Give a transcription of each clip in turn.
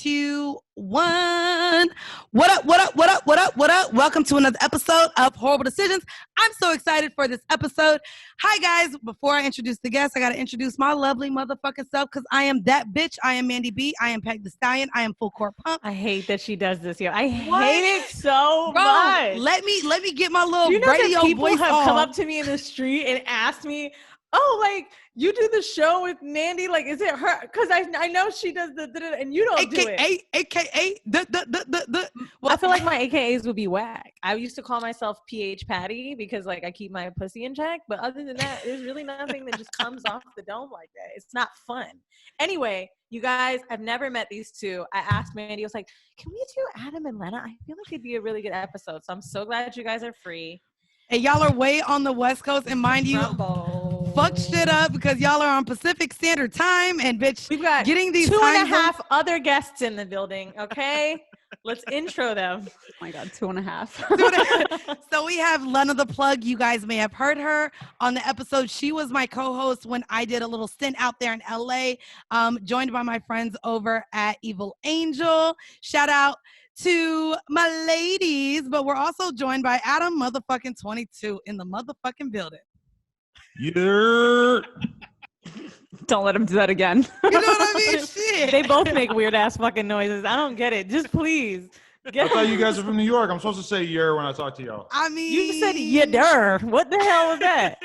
2, 1. What up, what up, what up, what up, what up? Welcome to another episode of Horrible Decisions. I'm so excited for this episode. Hi, guys. Before I introduce the guests, I got to introduce my lovely motherfucking self because I am that bitch. I am Mandy B. I am Peg the Stallion. I am full court pump. I hate that she does this here. I hate it so much. Let me get my little radio voice on. People have come up to me in the street and asked me, oh, like, you do the show with Mandy, like, is it her? Because I know she does the and you don't do it. AKA Well, I feel like my AKAs would be whack. I used to call myself PH Patty because, like, I keep my pussy in check. But other than that, there's really nothing that just comes off the dome like that. It's not fun. Anyway, you guys, I've never met these two. I asked Mandy, I was like, can we do Adam and Lena? I feel like it'd be a really good episode. So I'm so glad you guys are free. And y'all are way on the West Coast, and mind you, fuck shit up because y'all are on Pacific Standard Time, and bitch, we've got getting these 2.5 other guests in the building. Okay, let's intro them. Oh my God, 2.5. So we have Lena the Plug. You guys may have heard her on the episode. She was my co-host when I did a little stint out there in LA, joined by my friends over at Evil Angel. Shout out to my ladies, but we're also joined by Adam22 in the motherfucking building. Yeah. Don't let him do that again. You know what I mean? Shit. They both make weird ass fucking noises. I don't get it. Just please. I thought you guys are from New York. I'm supposed to say "yer" when I talk to y'all. I mean, you said "yedder." What the hell was that?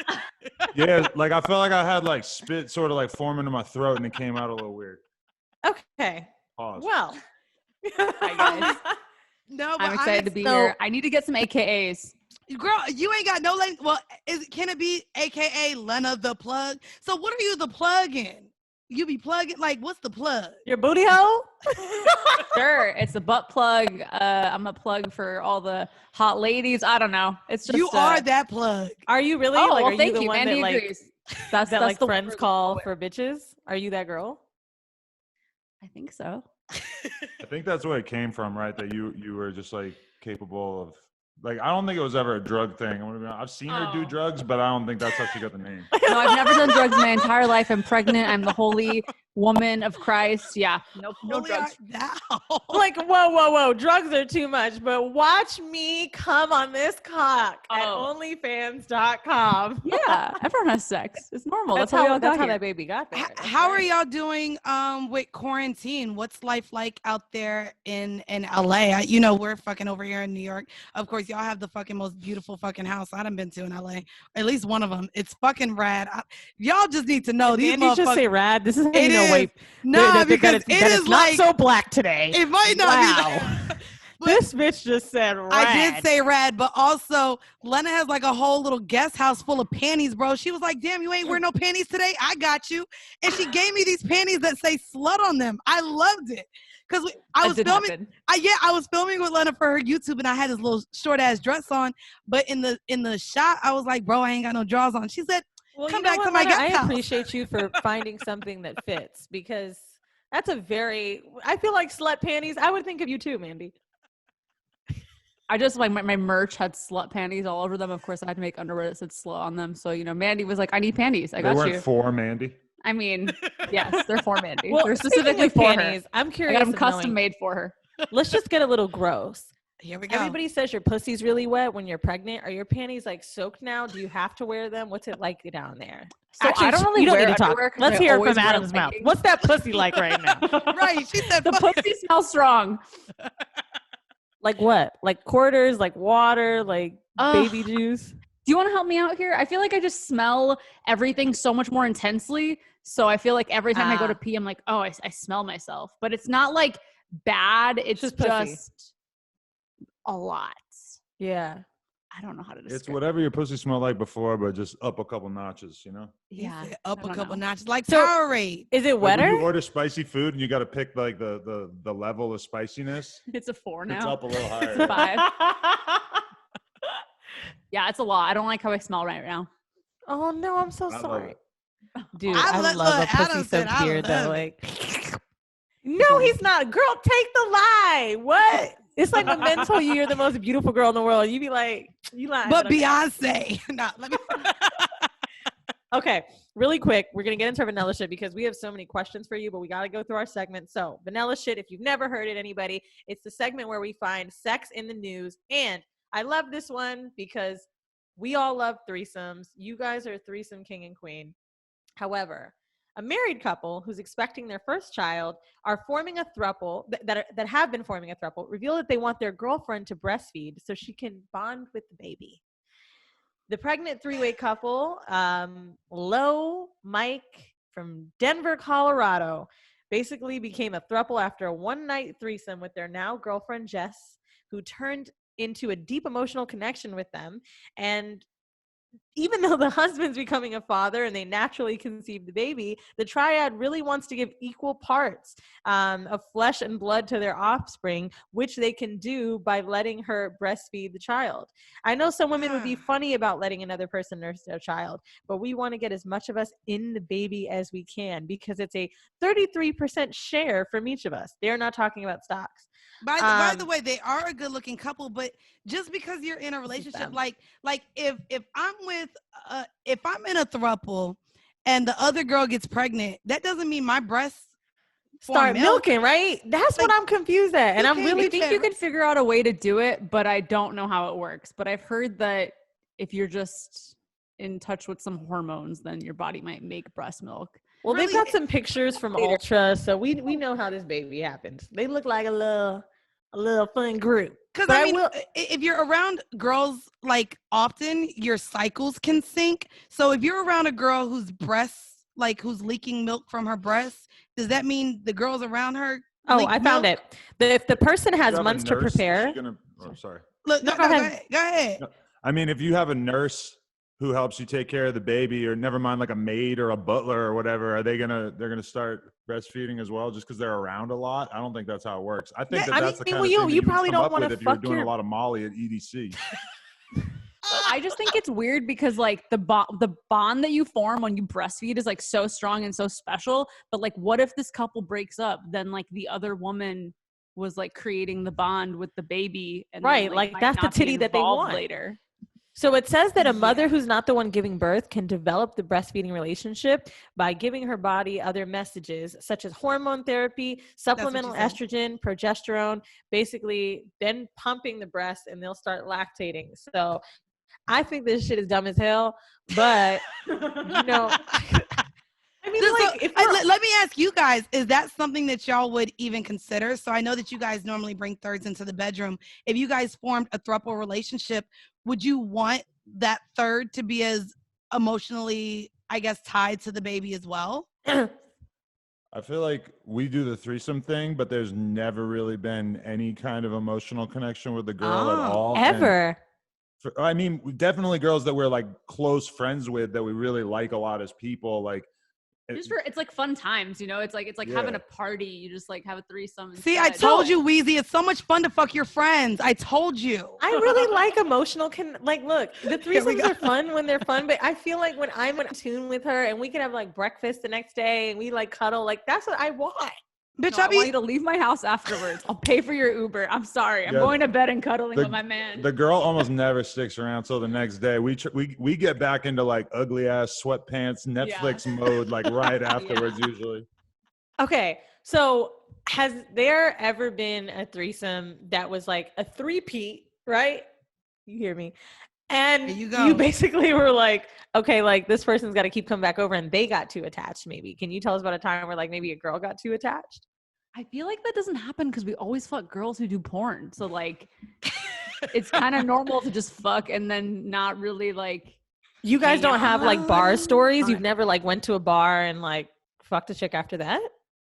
Yeah, like I felt like I had like spit sort of like form into my throat, and it came out a little weird. Okay. Pause. Well. Hi guys. No, but I'm excited to be here. I need to get some AKAs. Girl, you ain't got no lane. Well, can it be AKA Lena the Plug? So what are you the plug in? You be plugging, like, what's the plug? Your booty hole? Sure, it's a butt plug. I'm a plug for all the hot ladies. I don't know. It's just you are that plug. Are you really? Oh, like, well, are thank you the you. one Mandy that like agrees. That's like the friends call for bitches? Are you that girl? I think so. I think that's where it came from, right? That you were just like capable of, like, I don't think it was ever a drug thing. I've seen her do drugs, but I don't think that's how she got the name. No, I've never done drugs my entire life. I'm pregnant. I'm the holy woman of Christ. Yeah, no drugs. Like, whoa. Drugs are too much, but watch me come on this cock at OnlyFans.com. Yeah, everyone has sex. It's normal. That's how that baby got there. How are y'all doing with quarantine? What's life like out there in LA? We're fucking over here in New York. Of course, y'all have the fucking most beautiful fucking house I done been to in LA. At least one of them. It's fucking rad. Y'all just need to know these motherfuckers. Just say rad. This is how you know. Wait, because it is not like so black today. It might not be. This bitch just said rad. I did say rad, but also Lena has like a whole little guest house full of panties, bro. She was like, damn, you ain't wearing no panties today? I got you. And she gave me these panties that say slut on them. I loved it. Because I was filming. I was filming with Lena for her YouTube, and I had this little short ass dress on. But in the shot, I was like, bro, I ain't got no drawers on. She said, well, come back to my guest house. I appreciate you for finding something that fits, because that's I feel like slut panties. I would think of you too, Mandy. I just like my merch had slut panties all over them. Of course, I had to make underwear that said slut on them. So, Mandy was like, I need panties. I got you. They weren't for Mandy? I mean, yes, they're for Mandy. Well, they're specifically for panties. her. I'm curious. I got them custom made for her. Let's just get a little gross. Here we go. Everybody says your pussy's really wet when you're pregnant. Are your panties like soaked now? Do you have to wear them? What's it like down there? So actually, I don't really wear underwear. Let's hear it from Adam's mouth. What's that pussy like right now? Right. She said the pussy smells strong. Like what? Like quarters, like water, like baby juice? Do you want to help me out here? I feel like I just smell everything so much more intensely. So I feel like every time I go to pee, I'm like, oh, I smell myself. But it's not like bad. It's just a lot. Yeah. I don't know how to describe it. It's whatever your pussy smelled like before, but just up a couple notches, Yeah. Up a couple notches. Like Powerade. Is it wetter? Like when you order spicy food and you got to pick like the level of spiciness. It's a 4 now. It's up a little higher. It's a 5. Yeah, it's a lot. I don't like how I smell right now. Oh, no, I'm so sorry. Dude, I love a pussy so weird though. Like, no, he's not. Girl, take the lie. What? It's like when men tell you you're the most beautiful girl in the world. You be like, you lying. But Beyonce. No, let me. Okay, really quick, we're going to get into vanilla shit because we have so many questions for you, but we got to go through our segment. So vanilla shit, if you've never heard it, anybody, it's the segment where we find sex in the news. And I love this one because we all love threesomes. You guys are threesome king and queen. However, a married couple who's expecting their first child are forming a throuple that have been forming a throuple reveal that they want their girlfriend to breastfeed so she can bond with the baby. The pregnant three-way couple, Lo, Mike from Denver, Colorado, basically became a throuple after a one-night threesome with their now girlfriend, Jess, who turned into a deep emotional connection with them. And even though the husband's becoming a father and they naturally conceive the baby, the triad really wants to give equal parts of flesh and blood to their offspring, which they can do by letting her breastfeed the child. I know some women would be funny about letting another person nurse their child, but we want to get as much of us in the baby as we can because it's a 33% share from each of us. They're not talking about stocks. By the way, they are a good looking couple, but just because you're in a relationship, like if I'm in a throuple and the other girl gets pregnant, that doesn't mean my breasts start milking, right? That's like, what I'm confused at. And I'm really think you could figure out a way to do it, but I don't know how it works. But I've heard that if you're just in touch with some hormones, then your body might make breast milk. Well, really? They've got some pictures from Ultra, so we know how this baby happens. They look like a little fun group. Because I mean, if you're around girls like often, your cycles can sync. So if you're around a girl whose breasts, like who's leaking milk from her breasts, does that mean the girls around her? Oh, I found it. If the person has months to prepare. Sorry. Look, no, go ahead. No, I mean, if you have a nurse who helps you take care of the baby, or never mind like a maid or a butler or whatever, they're gonna start breastfeeding as well just because they're around a lot? I don't think that's how it works. I think that's the kind of thing you probably don't want to if you're doing a lot of Molly at EDC. I just think it's weird because like the bond that you form when you breastfeed is like so strong and so special. But like, what if this couple breaks up? Then like the other woman was like creating the bond with the baby, and right, then, like that's the titty that they want later. So it says that a mother who's not the one giving birth can develop the breastfeeding relationship by giving her body other messages, such as hormone therapy, supplemental estrogen, progesterone, basically then pumping the breast and they'll start lactating. So I think this shit is dumb as hell, but you know, I mean, let me ask you guys, is that something that y'all would even consider? So I know that you guys normally bring thirds into the bedroom. If you guys formed a throuple relationship, would you want that third to be as emotionally, I guess, tied to the baby as well? I feel like we do the threesome thing, but there's never really been any kind of emotional connection with the girl at all. Ever. I mean, definitely girls that we're like close friends with that we really like a lot as people. Like, it's like fun times, you know. It's like having a party. You just like have a threesome. See, I told you, Weezy, it's so much fun to fuck your friends. I told you. I really like emotional. Look, the threesomes are fun when they're fun, but I feel like when I'm in tune with her and we can have like breakfast the next day and we like cuddle, like that's what I want. Bitch, I want you to leave my house afterwards. I'll pay for your Uber. I'm sorry. I'm going to bed and cuddling with my man. The girl almost never sticks around till the next day. We get back into like ugly ass sweatpants Netflix mode like right afterwards usually. Okay, so has there ever been a threesome that was like a three-peat, right? You hear me? And you basically were like, okay, like this person's got to keep coming back over and they got too attached maybe. Can you tell us about a time where like maybe a girl got too attached? I feel like that doesn't happen because we always fuck girls who do porn. So like it's kind of normal to just fuck and then not really like. You guys don't have like bar stories? You've never like went to a bar and like fucked a chick after that?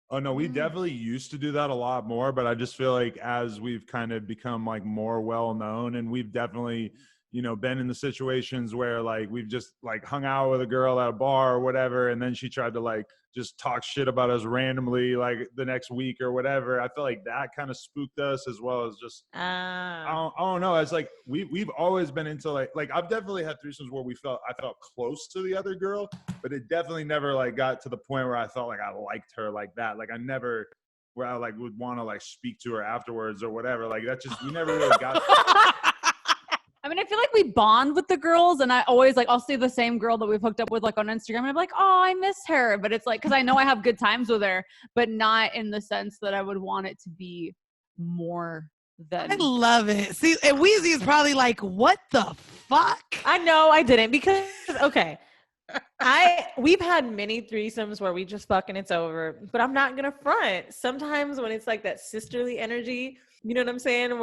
Oh no, we definitely used to do that a lot more, but I just feel like as we've kind of become like more well known and we've definitely been in the situations where like we've just like hung out with a girl at a bar or whatever, and then she tried to like just talk shit about us randomly like the next week or whatever. I feel like that kind of spooked us as well as just I don't know. It's like we've always been into like I've definitely had threesomes where I felt close to the other girl, but it definitely never like got to the point where I felt like I liked her like that. Like I never where I like would want to like speak to her afterwards or whatever. Like that just we never really got. I mean, I feel like we bond with the girls, and I always like I'll see the same girl that we've hooked up with like on Instagram, and I'm like, oh, I miss her. But it's like because I know I have good times with her, but not in the sense that I would want it to be more than. I love it. See, and Weezy is probably like, what the fuck? I know I didn't because okay. We've had many threesomes where we just fuck and it's over, but I'm not gonna front. Sometimes when it's like that sisterly energy, you know what I'm saying?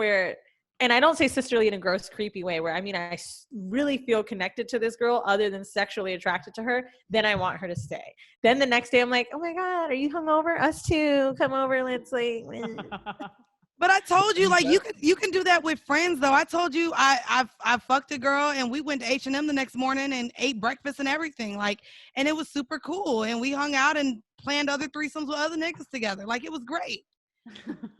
And I don't say sisterly in a gross, creepy way where, I mean, I really feel connected to this girl other than sexually attracted to her. Then I want her to stay. Then the next day I'm like, oh my God, are you hungover? Us too. Come over. Let's like. But I told you, like, you can do that with friends, though. I told you I fucked a girl and we went to H&M the next morning and ate breakfast and everything. Like, and it was super cool. And we hung out and planned other threesomes with other niggas together. Like, it was great.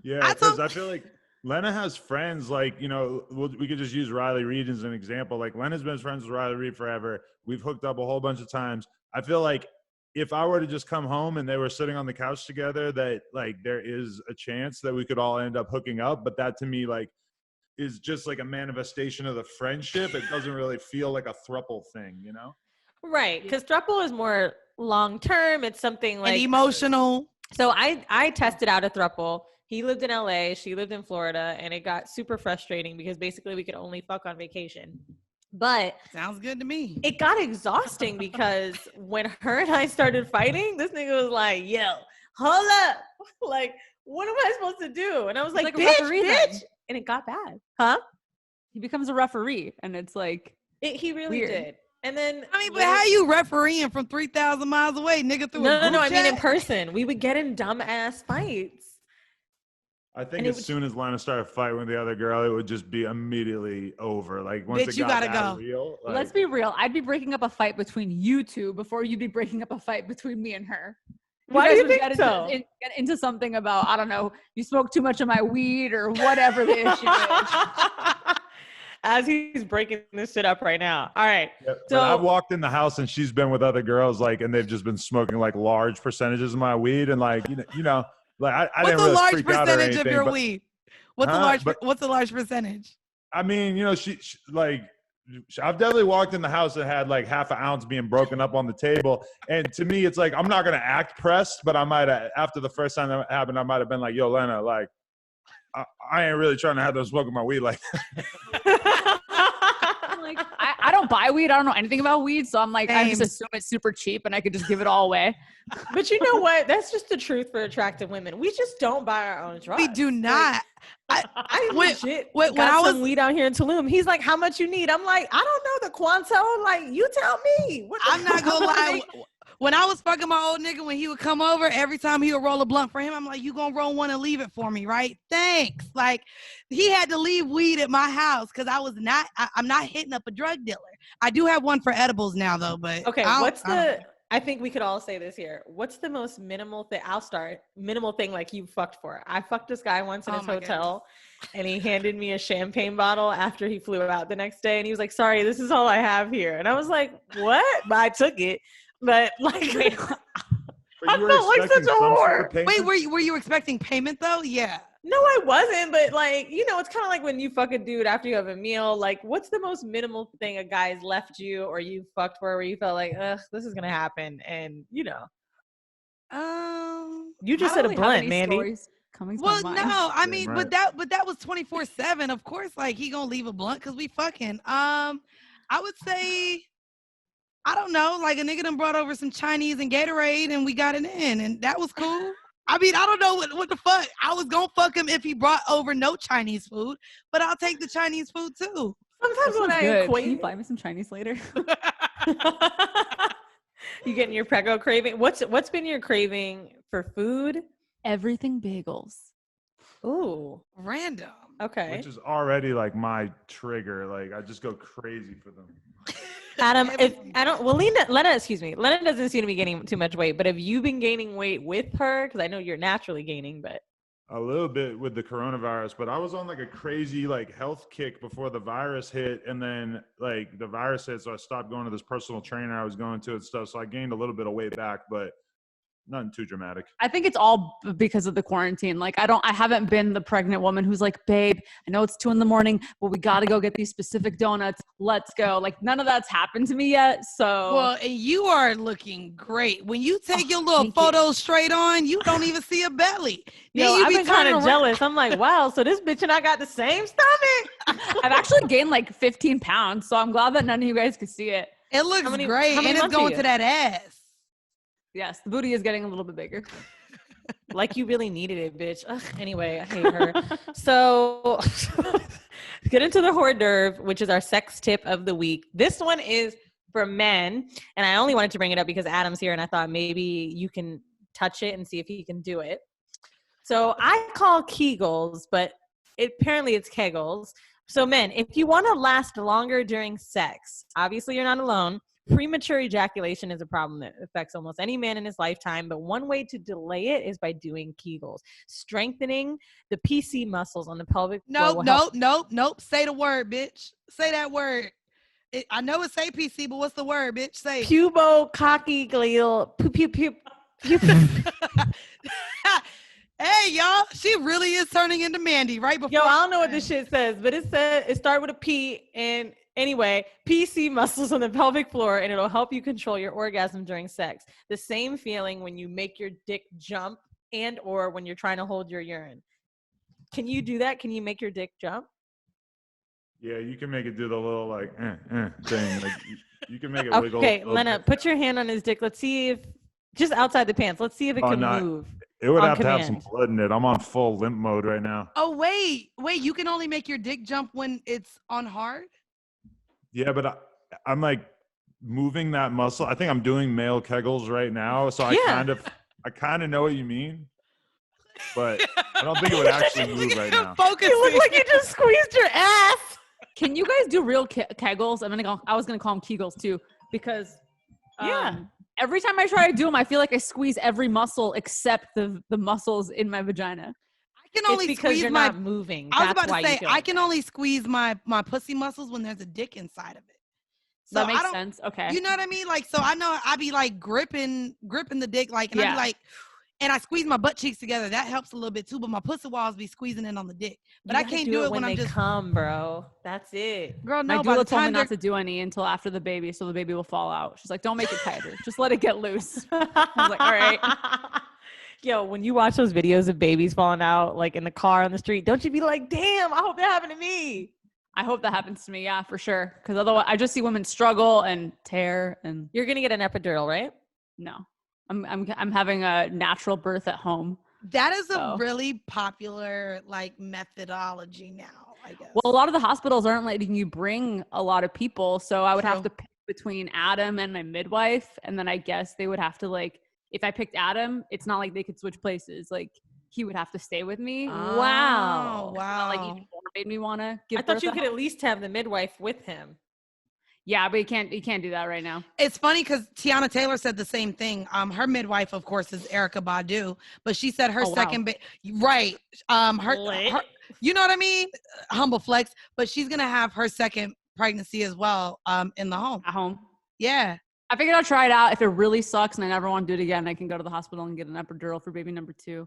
Yeah, because I feel like Lena has friends like, you know, we could just use Riley Reid as an example. Like Lena's been friends with Riley Reid forever. We've hooked up a whole bunch of times. I feel like if I were to just come home and they were sitting on the couch together, that like there is a chance that we could all end up hooking up. But that to me, like, is just like a manifestation of the friendship. It doesn't really feel like a throuple thing, you know? Right. Because throuple is more long-term. It's something like. And emotional. So I tested out a throuple. He lived in LA, she lived in Florida, and it got super frustrating because basically we could only fuck on vacation. But sounds good to me. It got exhausting because when her and I started fighting, this nigga was like, yo, hold up. Like, what am I supposed to do? And I was like bitch. And it got bad. Huh? He becomes a referee, and it's like he really weird. did. And then I mean, but how you refereeing from 3,000 miles away, nigga? Through no. I mean, in person, we would get in dumb ass fights. I think as soon as Lena started fighting with the other girl, it would just be immediately over. Like once it got that real. Like, let's be real. I'd be breaking up a fight between you two before you'd be breaking up a fight between me and her. Why do you think so? Get into something about, I don't know, you smoke too much of my weed or whatever the issue is. As he's breaking this shit up right now. All right. Yep. So I've walked in the house and she's been with other girls, like, and they've just been smoking like large percentages of my weed, and like, you know, like I didn't really freak out or anything. What's the large percentage of your weed? What's a large percentage? I mean, you know, she like. I've definitely walked in the house that had like half an ounce being broken up on the table. And to me, it's like, I'm not going to act pressed, but I might have, after the first time that happened, I might have been like, yo, Lena, like, I ain't really trying to have them smoking my weed like like I don't buy weed. I don't know anything about weed. So I'm like, I just assume it's super cheap and I could just give it all away. But you know what? That's just the truth for attractive women. We just don't buy our own drugs. We do not. I legit got some weed out here in Tulum. He's like, how much you need? I'm like, I don't know the quanto. Like, you tell me. I'm not gonna lie. When I was fucking my old nigga, when he would come over, every time he would roll a blunt for him, I'm like, you gonna roll one and leave it for me, right? Thanks. Like, he had to leave weed at my house because I'm not hitting up a drug dealer. I do have one for edibles now, though, but. Okay, I think we could all say this here. What's the most minimal thing? I'll start. Minimal thing like you fucked for. I fucked this guy once in his hotel, and he handed me a champagne bottle after he flew out the next day, and he was like, sorry, this is all I have here. And I was like, what? But I took it. But like, I felt like such a whore. Wait, were you expecting payment though? Yeah. No, I wasn't. But like, you know, it's kind of like when you fuck a dude after you have a meal. Like, what's the most minimal thing a guy's left you or you fucked for where you felt like, ugh, this is gonna happen? And you know, you just said a blunt, Mandy. Well, no, I mean, right. but that was 24/7. Of course, like he gonna leave a blunt because we fucking. I would say. I don't know, like a nigga done brought over some Chinese and Gatorade and we got it in and that was cool. I mean, I don't know what the fuck. I was gonna fuck him if he brought over no Chinese food, but I'll take the Chinese food too. Sometimes when I equate. Can you buy me some Chinese later? You getting your prego craving? What's been your craving for food? Everything bagels. Ooh. Random. Okay. Which is already like my trigger. Like I just go crazy for them. Adam, Lena, excuse me. Lena doesn't seem to be gaining too much weight, but have you been gaining weight with her? Because I know you're naturally gaining, but. A little bit with the coronavirus, but I was on like a crazy like health kick before the virus hit, and then like the virus hit, so I stopped going to this personal trainer I was going to and stuff. So I gained a little bit of weight back, but Nothing too dramatic. I think it's all because of the quarantine. Like I haven't been the pregnant woman who's like, babe, I know it's 2 a.m, but we got to go get these specific donuts. Let's go. Like none of that's happened to me yet. So well, and you are looking great. When you take your little photos straight on, you don't even see a belly. Yo, I've been kind of jealous. I'm like, wow, so this bitch and I got the same stomach. I've actually gained like 15 pounds. So I'm glad that none of you guys could see it. It looks great. And it's going to that ass. Yes, the booty is getting a little bit bigger. Like you really needed it, bitch. Ugh, anyway, I hate her. So get into the hors d'oeuvre, which is our sex tip of the week. This one is for men. And I only wanted to bring it up because Adam's here and I thought maybe you can touch it and see if he can do it. So I call Kegels, but apparently it's Kegels. So men, if you want to last longer during sex, obviously you're not alone. Premature ejaculation is a problem that affects almost any man in his lifetime, but one way to delay it is by doing Kegels, strengthening the PC muscles on the pelvic floor. Nope. Say the word, bitch. Say that word. I know it say PC, but what's the word, bitch? Say it. Pubococcygeal. Hey, y'all. She really is turning into Mandy right before. Yo, I don't know what this shit says, but it said it started with a P and anyway, PC muscles on the pelvic floor, and it'll help you control your orgasm during sex. The same feeling when you make your dick jump and or when you're trying to hold your urine. Can you do that? Can you make your dick jump? Yeah, you can make it do the little like thing. Like you can make it wiggle. Okay, Lena, put your hand on his dick. Let's see if just outside the pants. Let's see if it can move. It would have to have some blood in it. I'm on full limp mode right now. Oh wait, you can only make your dick jump when it's on hard? Yeah, but I'm like moving that muscle. I think I'm doing male Kegels right now, so I kind of know what you mean, but I don't think it would actually move right now. You look like you just squeezed your ass. Can you guys do real Kegels? I was gonna call them Kegels too, because every time I try to do them, I feel like I squeeze every muscle except the muscles in my vagina. I can only because you're not moving. I was about to say I can only squeeze my pussy muscles when there's a dick inside of it. So that makes sense. Okay. You know what I mean? Like, so I know I be like gripping the dick, like, and I be like, and I squeeze my butt cheeks together. That helps a little bit too, but my pussy walls be squeezing in on the dick. But I can't do it when I'm just come, bro. That's it. Girl, no. My doula told me not to do any until after the baby, so the baby will fall out. She's like, don't make it tighter. Just let it get loose. I was like, all right. Yo, when you watch those videos of babies falling out, like in the car on the street, don't you be like, damn, I hope that happened to me. I hope that happens to me. Yeah, for sure. Because otherwise I just see women struggle and tear and. You're going to get an epidural, right? No. I'm having a natural birth at home. That is a really popular like methodology now, I guess. Well, a lot of the hospitals aren't letting you bring a lot of people, so I would have to pick between Adam and my midwife, and then I guess they would have to like, if I picked Adam, it's not like they could switch places. Like he would have to stay with me. Oh, wow. Like even more made me want to give. I thought you could at least have the midwife with him. Yeah, but you can't do that right now. It's funny because Tiana Taylor said the same thing. Her midwife, of course, is Erykah Badu, but she said her second right. Her, you know what I mean? Humble flex, but she's gonna have her second pregnancy as well in the home. At home. Yeah. I figured I'll try it out. If it really sucks and I never want to do it again, I can go to the hospital and get an epidural for baby number 2.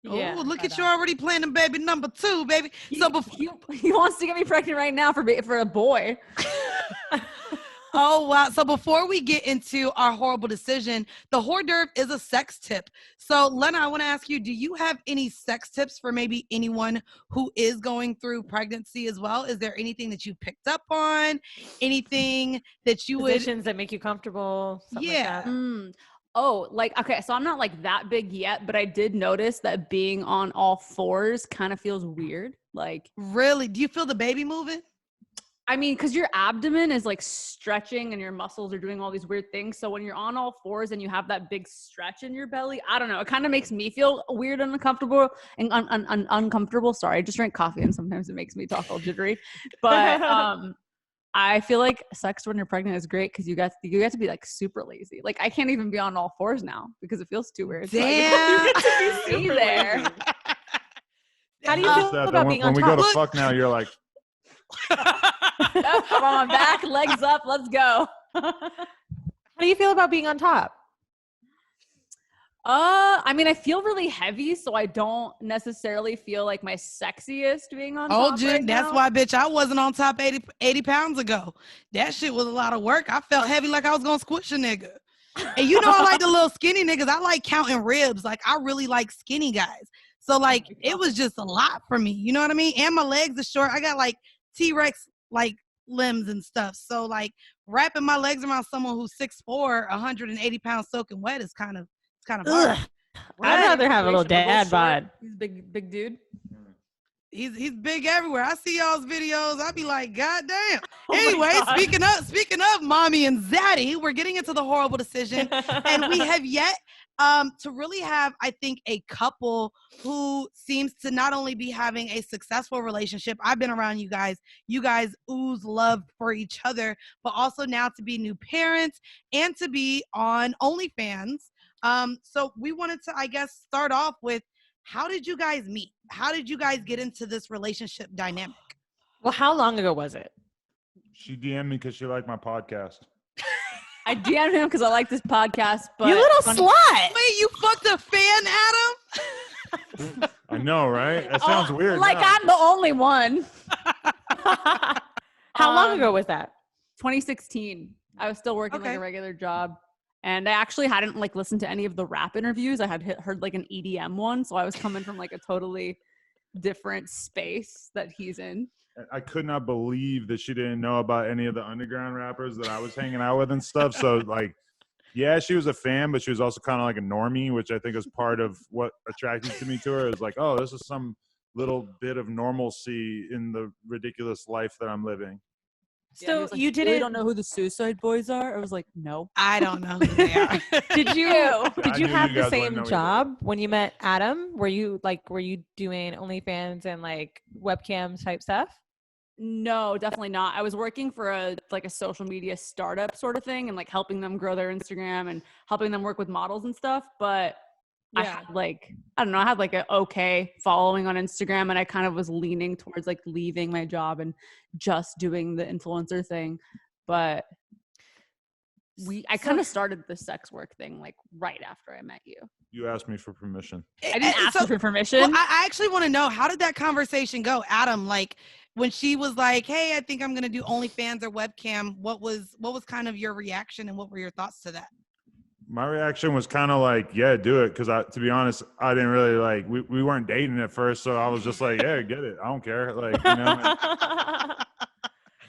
Yeah, look at you already planning baby number 2, baby. So before he wants to get me pregnant right now for a boy. Oh, wow. So before we get into our horrible decision, the hors d'oeuvre is a sex tip. So Lena, I want to ask you, do you have any sex tips for maybe anyone who is going through pregnancy as well? Is there anything that you picked up on? Anything that you Positions that make you comfortable? Yeah. Like Oh, like, okay, so I'm not like that big yet, but I did notice that being on all fours kind of feels weird. Like, really? Do you feel the baby moving? I mean, because your abdomen is like stretching and your muscles are doing all these weird things. So when you're on all fours and you have that big stretch in your belly, I don't know. It kind of makes me feel weird and uncomfortable and uncomfortable. Sorry, I just drank coffee and sometimes it makes me talk all jittery. But I feel like sex when you're pregnant is great because you get to be like super lazy. Like I can't even be on all fours now because it feels too weird. Damn. So you get to be there. How do you feel about being on top? When we go to fuck now, you're like. I'm on my back, legs up, let's go. How do you feel about being on top? I mean, I feel really heavy, so I don't necessarily feel like my sexiest being on top right that's now. why, bitch, I wasn't on top 80 pounds ago. That shit was a lot of work. I felt heavy like I was gonna squish a nigga. And you know I like the little skinny niggas. I like counting ribs. Like, I really like skinny guys. So, like, it was just a lot for me. You know what I mean? And my legs are short. I got, like, T-Rex, like, limbs and stuff. So, like, wrapping my legs around someone who's 6'4", 180 pounds soaking wet is kind of hard. I'd rather have a little dad bod. He's a big dude. He's big everywhere. I see y'all's videos. I be like, God damn. Anyway, speaking of mommy and zaddy, we're getting into the horrible decision. And we have yet to really have, I think, a couple who seems to not only be having a successful relationship. I've been around you guys. You guys ooze love for each other, but also now to be new parents and to be on OnlyFans. So we wanted to, I guess, start off with, how did you guys meet? How did you guys get into this relationship dynamic? Well, how long ago was it? She DM'd me because she liked my podcast. I DM'd him because I like this podcast. But you little slut. Wait, you fucked a fan, Adam? I know, right? That sounds weird. Like now. I'm the only one. How long ago was that? 2016. I was still working like a regular job. And I actually hadn't like listened to any of the rap interviews. I had heard like an EDM one. So I was coming from like a totally different space that he's in. I could not believe that she didn't know about any of the underground rappers that I was hanging out with and stuff. So like, yeah, she was a fan, but she was also kind of like a normie, which I think is part of what attracted to me to her. Is like, oh, this is some little bit of normalcy in the ridiculous life that I'm living. So like, you didn't don't know who the Suicide Boys are? I was like, no. I don't know who they are. Did you have the guys wouldn't same know job when you met Adam? Were you doing OnlyFans and like webcam type stuff? No, definitely not. I was working for a social media startup sort of thing and like helping them grow their Instagram and helping them work with models and stuff. But I had I had like an okay following on Instagram, and I kind of was leaning towards like leaving my job and just doing the influencer thing. But I kind of started the sex work thing like right after I met you. You asked me for permission. I didn't ask you for permission. Well, I actually want to know, how did that conversation go, Adam? Like, when she was like, "Hey, I think I'm gonna do OnlyFans or webcam," what was kind of your reaction, and what were your thoughts to that? My reaction was kind of like, yeah, do it. Because to be honest, I didn't really like, we weren't dating at first. So I was just like, yeah, get it. I don't care. Like, you know,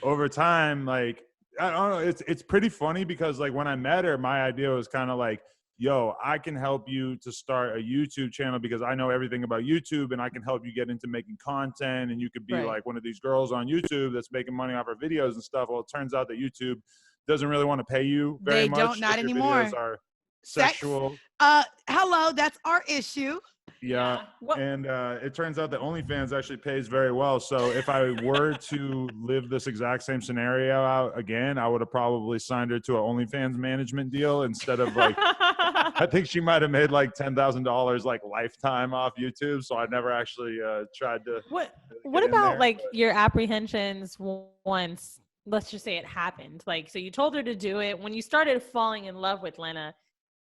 over time, like, I don't know. It's pretty funny because like when I met her, my idea was kind of like, yo, I can help you to start a YouTube channel because I know everything about YouTube and I can help you get into making content. And you could be like one of these girls on YouTube that's making money off her videos and stuff. Well, it turns out that YouTube doesn't really want to pay you very much. They don't, not anymore. Videos are sexual. Hello, that's our issue. Yeah. And it turns out that OnlyFans actually pays very well. So if I were to live this exact same scenario out again, I would have probably signed her to an OnlyFans management deal instead of like, I think she might have made like $10,000 like lifetime off YouTube. So I never actually tried to. What about like your apprehensions once, let's just say it happened? Like, so you told her to do it. When you started falling in love with Lena,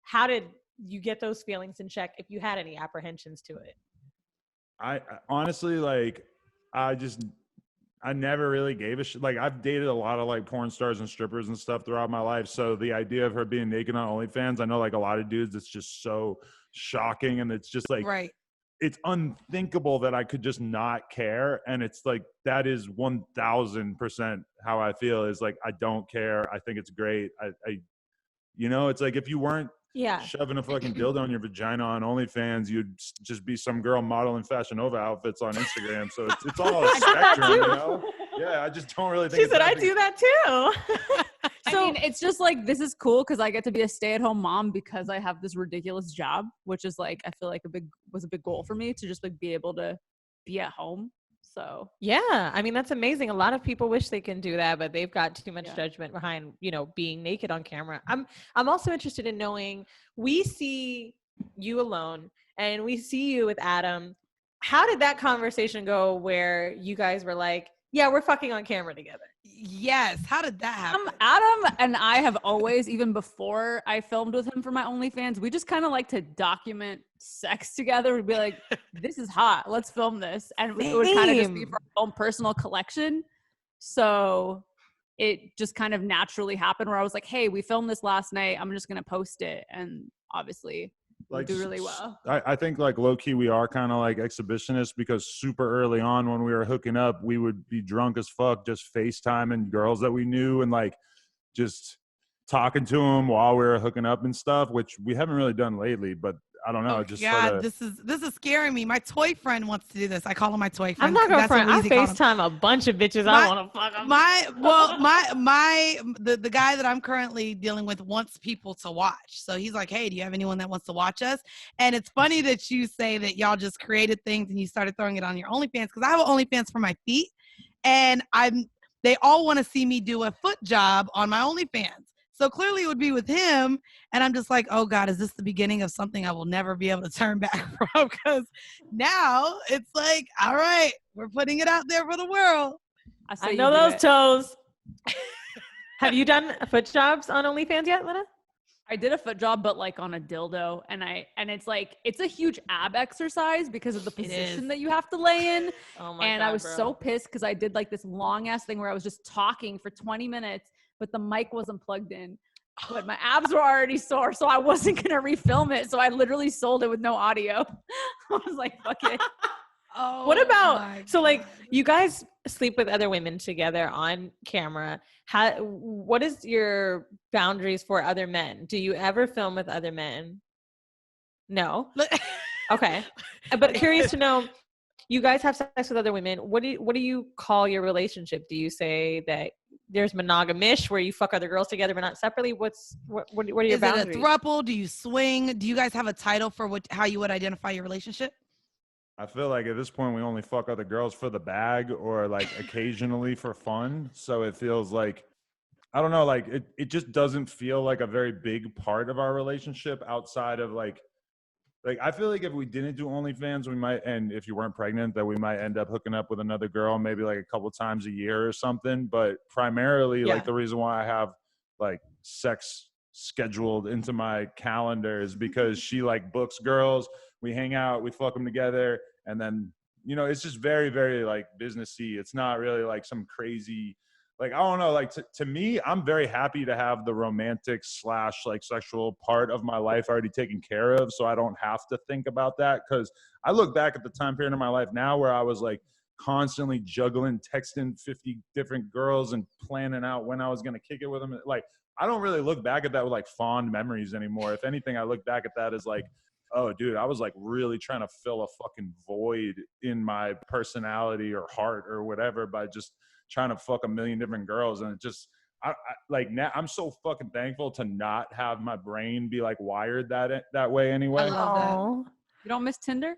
how did you get those feelings in check if you had any apprehensions to it? I honestly, like, I never really gave a shit. Like, I've dated a lot of like porn stars and strippers and stuff throughout my life. So the idea of her being naked on OnlyFans, I know like a lot of dudes, it's just so shocking. And it's just like, it's unthinkable that I could just not care. And it's like, that is 1000% how I feel, is like, I don't care. I think it's great. I you know, it's like if you weren't shoving a fucking dildo on your vagina on OnlyFans, you'd just be some girl modeling Fashion Nova outfits on Instagram. So it's all a spectrum, you know? Yeah, I just don't really think she said I do that too. So I mean, it's just like, this is cool because I get to be a stay-at-home mom because I have this ridiculous job, which is like, I feel like was a big goal for me to just like be able to be at home. So yeah, I mean, that's amazing. A lot of people wish they can do that, but they've got too much judgment behind, you know, being naked on camera. I'm also interested in knowing, we see you alone and we see you with Adam. How did that conversation go where you guys were like, Yeah, we're fucking on camera together. Yes. How did that happen? Adam and I have always, even before I filmed with him for my OnlyFans, we just kind of like to document sex together. We'd be like, this is hot. Let's film this. And it would kind of just be for our own personal collection. So it just kind of naturally happened where I was like, hey, we filmed this last night. I'm just going to post it. And obviously we do really well. I think like low key, we are kind of like exhibitionists because super early on when we were hooking up, we would be drunk as fuck, just FaceTiming girls that we knew and like just talking to them while we were hooking up and stuff, which we haven't really done lately, but I don't know. Oh, just God, sorta... this is scaring me. My toy friend wants to do this. I call him my toy friend. I'm not gonna front. I FaceTime a bunch of bitches. I want to fuck them. The guy that I'm currently dealing with wants people to watch. So he's like, hey, do you have anyone that wants to watch us? And it's funny that you say that y'all just created things and you started throwing it on your OnlyFans, because I have an OnlyFans for my feet, and they all want to see me do a foot job on my OnlyFans. So clearly it would be with him. And I'm just like, oh God, is this the beginning of something I will never be able to turn back from? Because now it's like, all right, we're putting it out there for the world. I know those toes. Have you done foot jobs on OnlyFans yet, Lena? I did a foot job, but like on a dildo, and it's like, it's a huge ab exercise because of the position that you have to lay in. Oh my God, I was bro. so pissed because I did like this long ass thing where I was just talking for 20 minutes, but the mic wasn't plugged in. But my abs were already sore, so I wasn't gonna refilm it. So I literally sold it with no audio. I was like, fuck it. Oh, what about, so like you guys sleep with other women together on camera. What is your boundaries for other men? Do you ever film with other men? No. Okay. But curious to know, you guys have sex with other women. What do you call your relationship? Do you say that there's monogamish where you fuck other girls together but not separately? What are your boundaries? Is it a throuple? Do you swing? Do you guys have a title for how you would identify your relationship? I feel like at this point we only fuck other girls for the bag or like occasionally for fun. So it feels like, I don't know, like it just doesn't feel like a very big part of our relationship outside of like I feel like if we didn't do OnlyFans, we might, and if you weren't pregnant, that we might end up hooking up with another girl maybe like a couple times a year or something. But primarily like the reason why I have like sex scheduled into my calendar is because she like books girls. We hang out, we fuck them together, and then, you know, it's just very, very like businessy. It's not really like some crazy, like, I don't know, like to me, I'm very happy to have the romantic / like sexual part of my life already taken care of. So I don't have to think about that. Cause I look back at the time period of my life now where I was like constantly juggling, texting 50 different girls and planning out when I was going to kick it with them. Like, I don't really look back at that with like fond memories anymore. If anything, I look back at that as like, oh, dude, I was like really trying to fill a fucking void in my personality or heart or whatever by just trying to fuck a million different girls. And it just, I like now I'm so fucking thankful to not have my brain be like wired that way anyway. I love that. You don't miss Tinder?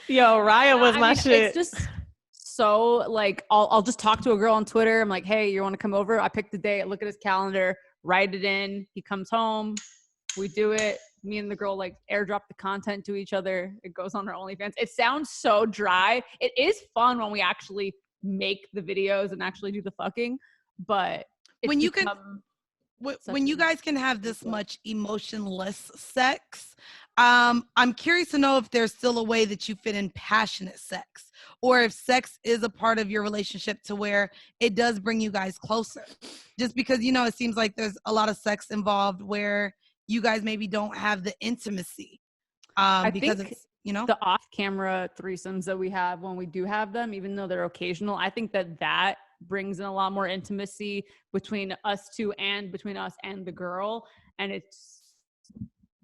Yo, Raya was my shit. It's just so like, I'll just talk to a girl on Twitter. I'm like, hey, you want to come over? I pick the date, look at his calendar, write it in. He comes home. We do it. Me and the girl like airdrop the content to each other. It goes on our OnlyFans. It sounds so dry. It is fun when we actually make the videos and actually do the fucking. But when you guys can have this much emotionless sex, I'm curious to know if there's still a way that you fit in passionate sex, or if sex is a part of your relationship to where it does bring you guys closer. Just because, you know, it seems like there's a lot of sex involved where you guys maybe don't have the intimacy because it's, you know, the off-camera threesomes that we have when we do have them, even though they're occasional, I think that brings in a lot more intimacy between us two and between us and the girl. And it's,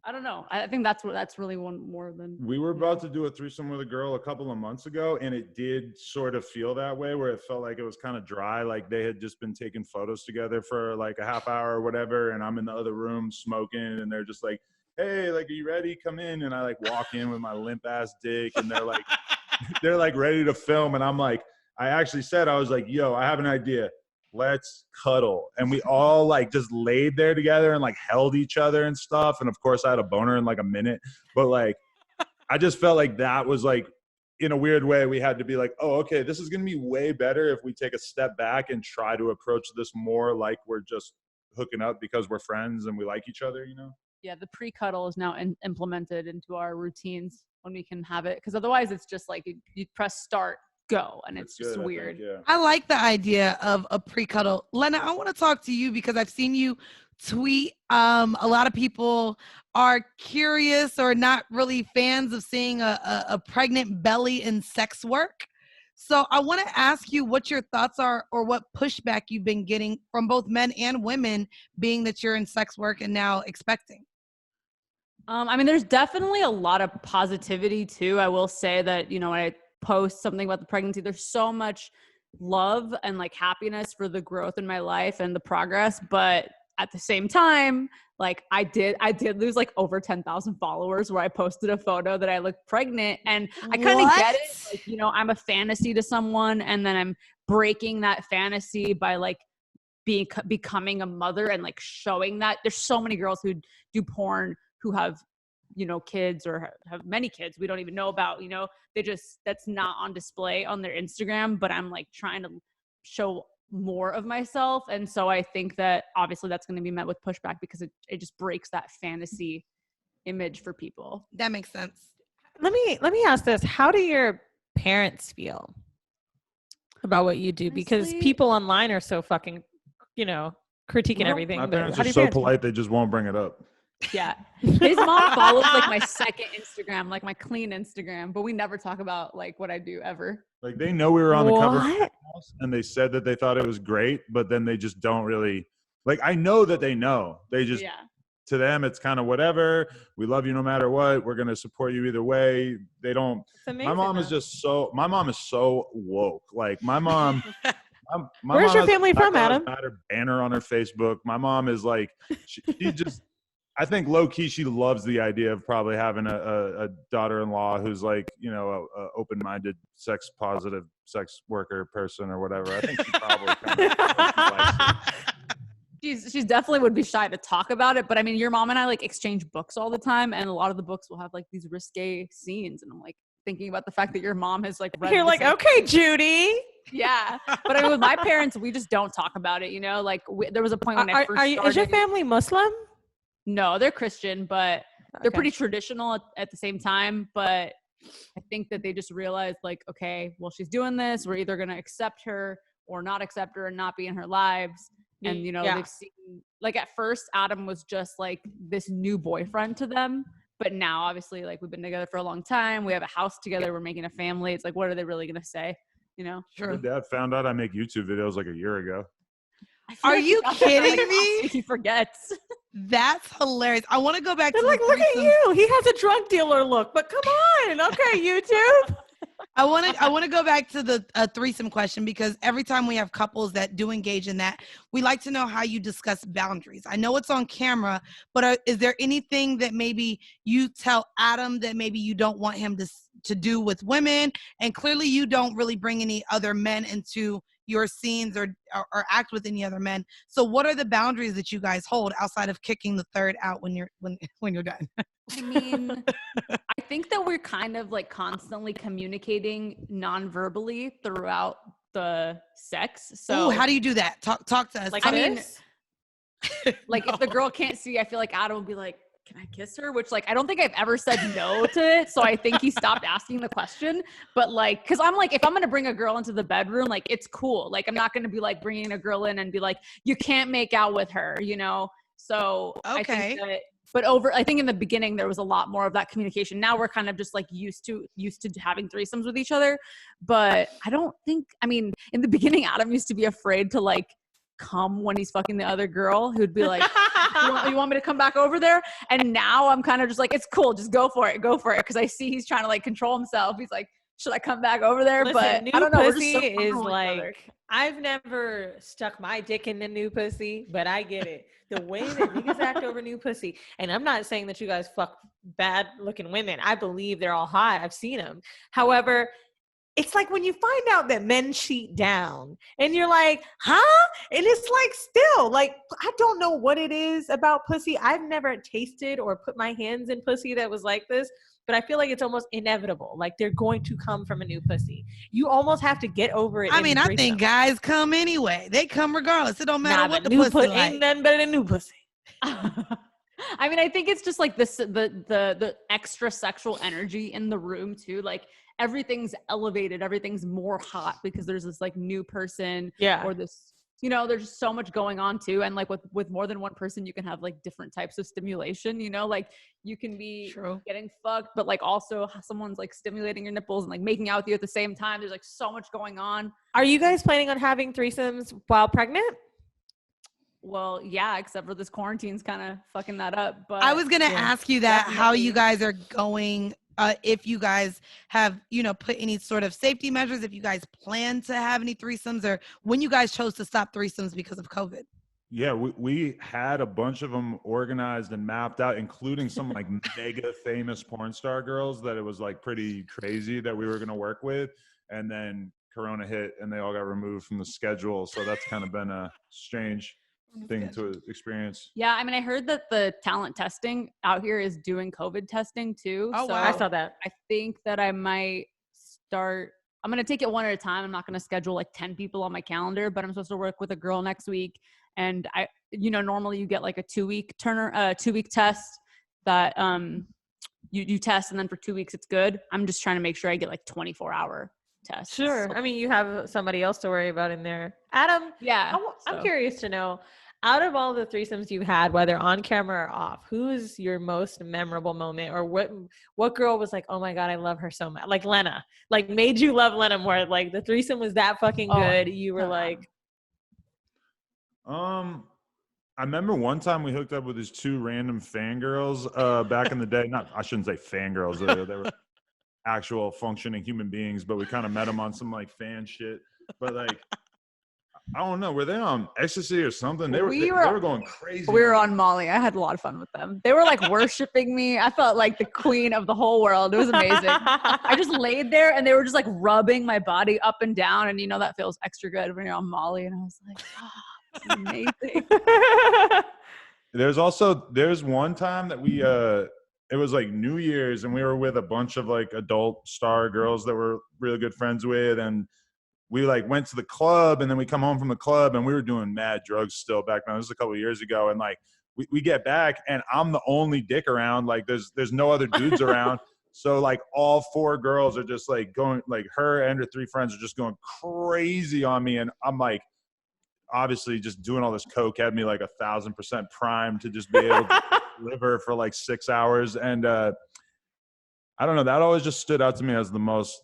I don't know. I think that's really one more than. We were about to do a threesome with a girl a couple of months ago, and it did sort of feel that way, where it felt like it was kind of dry. Like they had just been taking photos together for like a half hour or whatever, and I'm in the other room smoking, and they're just like, "Hey, like, are you ready? Come in." And I like walk in with my limp ass dick, and they're like, they're like ready to film, and I'm like, I actually said, I was like, "Yo, I have an idea. Let's cuddle." And we all like just laid there together and like held each other and stuff. And of course I had a boner in like a minute, but like, I just felt like that was like in a weird way, we had to be like, oh, okay, this is going to be way better if we take a step back and try to approach this more like we're just hooking up because we're friends and we like each other, you know? Yeah, the pre-cuddle is now implemented into our routines when we can have it. Because otherwise it's just like you press start, go, and it's just weird. I like the idea of a pre-cuddle. Lena, I want to talk to you because I've seen you tweet. A lot of people are curious or not really fans of seeing a pregnant belly in sex work. So I want to ask you what your thoughts are or what pushback you've been getting from both men and women, being that you're in sex work and now expecting. I mean, there's definitely a lot of positivity too. I will say that, you know, when I post something about the pregnancy, there's so much love and like happiness for the growth in my life and the progress. But at the same time, like I did lose like over 10,000 followers where I posted a photo that I looked pregnant, and I kind of get it. Like, you know, I'm a fantasy to someone, and then I'm breaking that fantasy by like becoming a mother and like showing that. There's so many girls who do porn who have, you know, kids or have many kids we don't even know about, you know, that's not on display on their Instagram, but I'm like trying to show more of myself. And so I think that obviously that's going to be met with pushback because it just breaks that fantasy image for people. That makes sense. Let me ask this. How do your parents feel about what you do? Because people online are so fucking, you know, critiquing everything. My parents are so polite, they just won't bring it up. Yeah. His mom follows like my second Instagram, like my clean Instagram, but we never talk about like what I do ever. Like they know we were on the cover of the house and they said that they thought it was great, but then they just don't really like, I know that they know. They just, to them, it's kind of whatever. We love you no matter what. We're going to support you either way. They don't. My mom is so woke. Like my mom. Where's your family from, Adam? Matter banner on her Facebook. My mom is like, she just, I think low key, she loves the idea of probably having a daughter-in-law who's like, you know, a open-minded, sex positive sex worker person or whatever. I think she probably kind of likes it. She's definitely would be shy to talk about it, but I mean, your mom and I like exchange books all the time, and a lot of the books will have like these risque scenes, and I'm like thinking about the fact that your mom has like read. You're like, okay, Judy. Yeah, but I mean, with my parents, we just don't talk about it. You know, like there was a point when I first started. Is your family Muslim? No, they're Christian, but they're pretty traditional at the same time. But I think that they just realized like, okay, well, she's doing this. We're either going to accept her or not accept her and not be in her lives. And, you know, they've seen, like at first, Adam was just like this new boyfriend to them. But now, obviously, like we've been together for a long time. We have a house together. We're making a family. It's like, what are they really going to say? You know? Sure. My dad found out I make YouTube videos like a year ago. Are you kidding me? He forgets. That's hilarious. I want to go back to like, look at you. He has a drug dealer look, but come on. Okay, YouTube. I want to go back to the threesome question, because every time we have couples that do engage in that, we like to know how you discuss boundaries. I know it's on camera, but is there anything that maybe you tell Adam that maybe you don't want him to do with women? And clearly you don't really bring any other men into your scenes or act with any other men. So what are the boundaries that you guys hold outside of kicking the third out when you're done? I mean, I think that we're kind of like constantly communicating non-verbally throughout the sex. So how do you do that? Talk to us. Like, I mean, like if the girl can't see, I feel like Adam will be like, can I kiss her? Which like, I don't think I've ever said no to it. So I think he stopped asking the question, but like, cause I'm like, if I'm going to bring a girl into the bedroom, like it's cool. Like, I'm not going to be like bringing a girl in and be like, you can't make out with her, you know? So okay. I think in the beginning, there was a lot more of that communication. Now we're kind of just like used to having threesomes with each other. But I mean, in the beginning, Adam used to be afraid to like come when he's fucking the other girl, who'd be like, you want me to come back over there? And now I'm kind of just like, it's cool. Just go for it. Cause I see he's trying to like control himself. He's like, should I come back over there? Listen, but I don't know. Pussy is like, I've never stuck my dick in the new pussy, but I get it. The way that niggas act over new pussy. And I'm not saying that you guys fuck bad looking women. I believe they're all hot. I've seen them. However, it's like when you find out that men cheat down and you're like, huh? And it's like, still, like, I don't know what it is about pussy. I've never tasted or put my hands in pussy that was like this, but I feel like it's almost inevitable. Like they're going to come from a new pussy. You almost have to get over it. I mean, I think guys come anyway. They come regardless. It don't matter what the pussy like. Ain't nothing better than new pussy. I mean, I think it's just like this, the extra sexual energy in the room too. Like everything's elevated, everything's more hot because there's this like new person, or this, you know, there's just so much going on too. And like with more than one person, you can have like different types of stimulation, you know, like you can be getting fucked, but like also someone's like stimulating your nipples and like making out with you at the same time. There's like so much going on. Are you guys planning on having threesomes while pregnant? Well, yeah, except for this quarantine's kind of fucking that up. But I was going to ask you that, how you guys are going, if you guys have, you know, put any sort of safety measures, if you guys plan to have any threesomes, or when you guys chose to stop threesomes because of COVID. Yeah, we had a bunch of them organized and mapped out, including some like mega famous porn star girls that it was like pretty crazy that we were going to work with. And then Corona hit and they all got removed from the schedule. So that's kind of been a strange thing to experience. Yeah, I mean, I heard that the talent testing out here is doing COVID testing too. Oh, so wow. I saw that. I think that I might start. I'm going to take it one at a time. I'm not going to schedule like 10 people on my calendar, but I'm supposed to work with a girl next week. And I, you know, normally you get like a 2-week test that you test, and then for 2 weeks it's good. I'm just trying to make sure I get like 24-hour tests. Sure. I mean, you have somebody else to worry about in there. Adam, I'm curious to know, out of all the threesomes you've had, whether on camera or off, who's your most memorable moment, or what girl was like, oh my God, I love her so much? Like Lena, like made you love Lena more. Like the threesome was that fucking good. You were like, I remember one time we hooked up with these 2 random fangirls back in the day. I shouldn't say fangirls. They were actual functioning human beings, but we kind of met them on some like fan shit. But like, I don't know, were they on ecstasy or something? They were going crazy. We were on Molly. I had a lot of fun with them. They were like worshiping me. I felt like the queen of the whole world. It was amazing. I just laid there and they were just like rubbing my body up and down, and you know that feels extra good when you're on Molly. And I was like, amazing. There's one time that we it was like New Year's, and we were with a bunch of like adult star girls that we're really good friends with, and we like went to the club, and then we come home from the club, and we were doing mad drugs still back then. This was a couple of years ago, and like we get back, and I'm the only dick around. Like there's no other dudes around. So like all 4 girls are just like going, like her and her 3 friends are just going crazy on me, and I'm like, obviously just doing all this coke had me like 1,000% primed to just be able to deliver for like 6 hours. And I don't know, that always just stood out to me as the most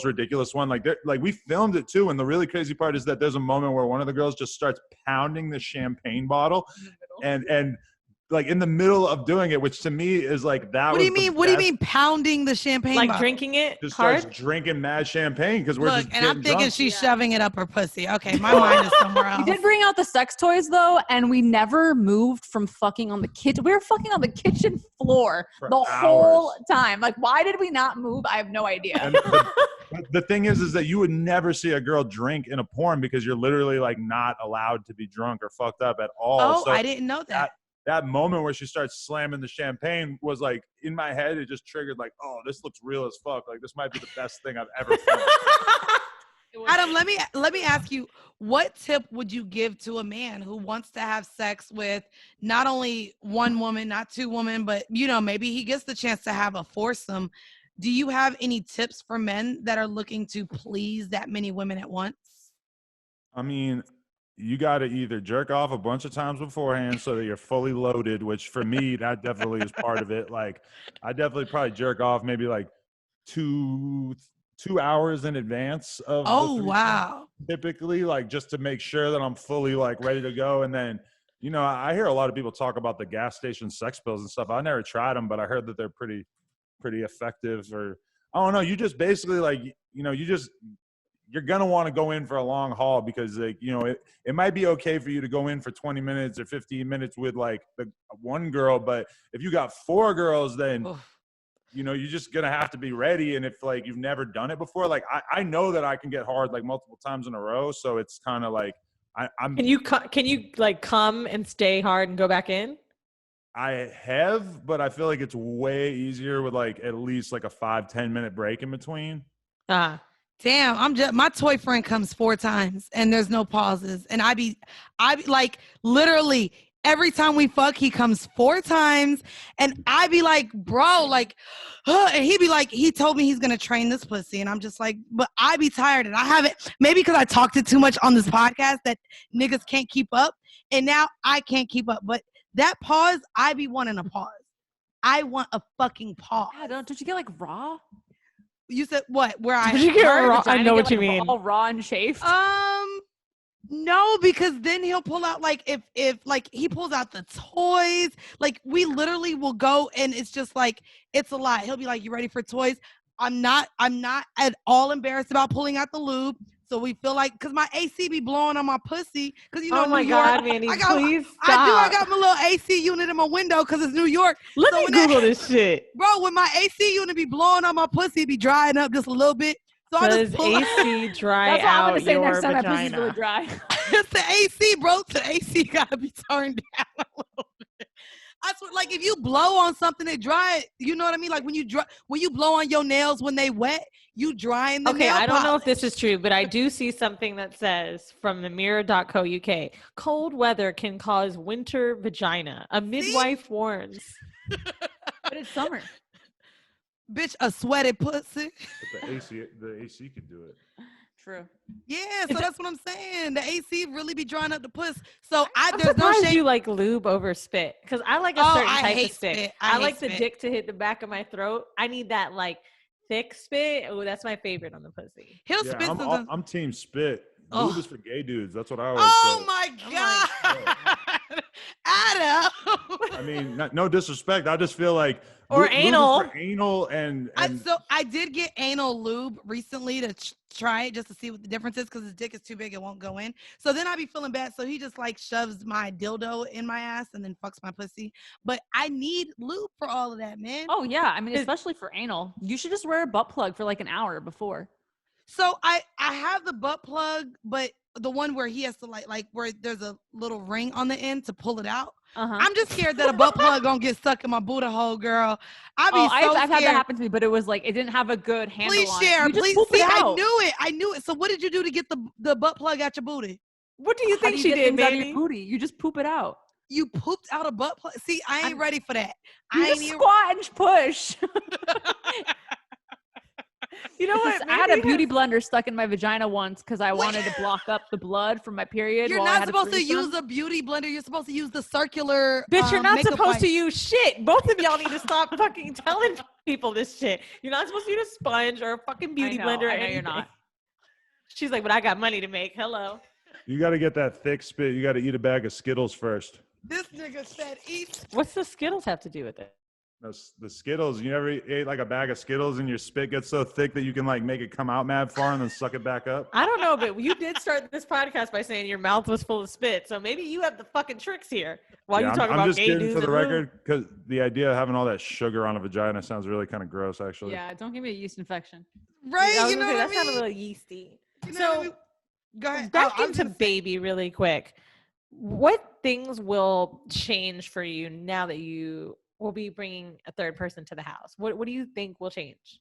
ridiculous one. Like we filmed it too, and the really crazy part is that there's a moment where one of the girls just starts pounding the champagne bottle and like in the middle of doing it, which to me is like that. What do you mean? What do you mean pounding the champagne? Like bottle? Drinking it? Just hard? starts drinking mad champagne because we're just and I'm thinking drunk. she's shoving it up her pussy. Okay, my mind is somewhere else. We did bring out the sex toys though, and we never moved from fucking on the kitchen. We were fucking on the kitchen floor for the hours. Whole time. Like, why did we not move? I have no idea. And the thing is that you would never see a girl drink in a porn because you're literally like not allowed to be drunk or fucked up at all. Oh, so I didn't know that. That moment where she starts slamming the champagne was like, in my head, it just triggered like, oh, this looks real as fuck. Like, this might be the best thing I've ever felt. Adam, let me ask you, what tip would you give to a man who wants to have sex with not only one woman, not 2 women, but, you know, maybe he gets the chance to have a foursome? Do you have any tips for men that are looking to please that many women at once? I mean, you got to either jerk off a bunch of times beforehand so that you're fully loaded, which for me, that definitely is part of it. Like, I definitely probably jerk off maybe like two hours in advance of wow. Typically, like just to make sure that I'm fully like ready to go. And then, you know, I hear a lot of people talk about the gas station sex pills and stuff. I never tried them, but I heard that they're pretty effective. Or I don't know, you just basically like, you know, you're going to want to go in for a long haul because, like, you know, it might be okay for you to go in for 20 minutes or 15 minutes with like the one girl, but if you got 4 girls, then you know, you're just gonna have to be ready. And if like you've never done it before, like I know that I can get hard like multiple times in a row. So it's kind of like I'm. Can you like come and stay hard and go back in? I have, but I feel like it's way easier with like at least like a 5-10 minute break in between. Damn, my toy friend comes 4 times and there's no pauses. And I be like, literally every time we fuck, he comes 4 times. And I be like, bro, like, and he be like, he told me he's going to train this pussy. And I'm just like, but I be tired. And I haven't, maybe because I talked it too much on this podcast that niggas can't keep up. And now I can't keep up. But that pause, I be wanting a pause. I want a fucking pause. Yeah, don't you get like raw? You said what? Where Did you get raw? I know what you mean. All raw and chafed. No, because then he'll pull out like if like he pulls out the toys. Like we literally will go and it's just like it's a lot. He'll be like, "You ready for toys?" I'm not at all embarrassed about pulling out the lube. So we feel like, cause my AC be blowing on my pussy, cause you know. Oh my God, Manny, please stop. I got my little AC unit in my window, cause it's New York. Let me Google this shit, bro. When my AC unit be blowing on my pussy, it be drying up just a little bit. So I just pull AC dry out your next time vagina. My pussy's really dry. It's the AC, bro. The AC gotta be turned down a little bit. I swear, like if you blow on something, it dry. You know what I mean? Like when you blow on your nails when they wet, you drying the nail I don't know polish. if this is true, but I do see something that says from the mirror.co.uk, cold weather can cause winter vagina. A midwife warns. But it's summer. Bitch, a sweated pussy. But the AC could do it. True. Yeah, so that's what I'm saying. The AC really be drying up the puss. So I'm there's no shame. You like lube over spit, because I like a certain type of spit. Spit. I like the spit. dick to hit the back of my throat. I need that like thick spit. Oh, that's my favorite on the pussy. He'll spit. I'm team spit. Oh. Lube is for gay dudes. That's what I always say. say. My God. Adam. I mean, no disrespect. I just feel like or anal. For anal and so I did get anal lube recently to try it just to see what the difference is, because his dick is too big, it won't go in. So then I be feeling bad. So he just like shoves my dildo in my ass and then fucks my pussy. But I need lube for all of that, man. Oh yeah, I mean especially for anal. You should just wear a butt plug for like an hour before. So I have the butt plug, but the one where he has to like where there's a little ring on the end to pull it out. I'm just scared that a butt plug gonna get stuck in my booty hole, girl. I've had that happen to me, but it was like it didn't have a good handle. Please on share. it. Please see. I knew it. So what did you do to get the butt plug out your booty? What do you think she did, baby? Out of your booty? You just poop it out. You pooped out a butt plug? See, I ain't ready for that. You just squat and push. You know what? I had a beauty blender stuck in my vagina once because I wanted to block up the blood from my period. You're not supposed to use a beauty blender. You're supposed to use the circular. Bitch, you're not supposed to use shit. Both of y'all need to stop fucking telling people this shit. You're not supposed to use a sponge or a fucking beauty blender. I know you're not. She's like, but I got money to make. Hello. You got to get that thick spit. You got to eat a bag of Skittles first. This nigga said eat. What's the Skittles have to do with it? The Skittles, you never ate like a bag of Skittles and your spit gets so thick that you can like make it come out mad far and then suck it back up? I don't know, but you did start this podcast by saying your mouth was full of spit. So maybe you have the fucking tricks here while you talk about I'm just gay kidding dudes for the and record, because the idea of having all that sugar on a vagina sounds really kind of gross, actually. Yeah, don't give me a yeast infection. Right, you know what I that mean? sounded a little yeasty. You know what I mean? Go ahead. Back into baby really quick. What things will change for you now that you will be bringing a third person to the house? What do you think will change?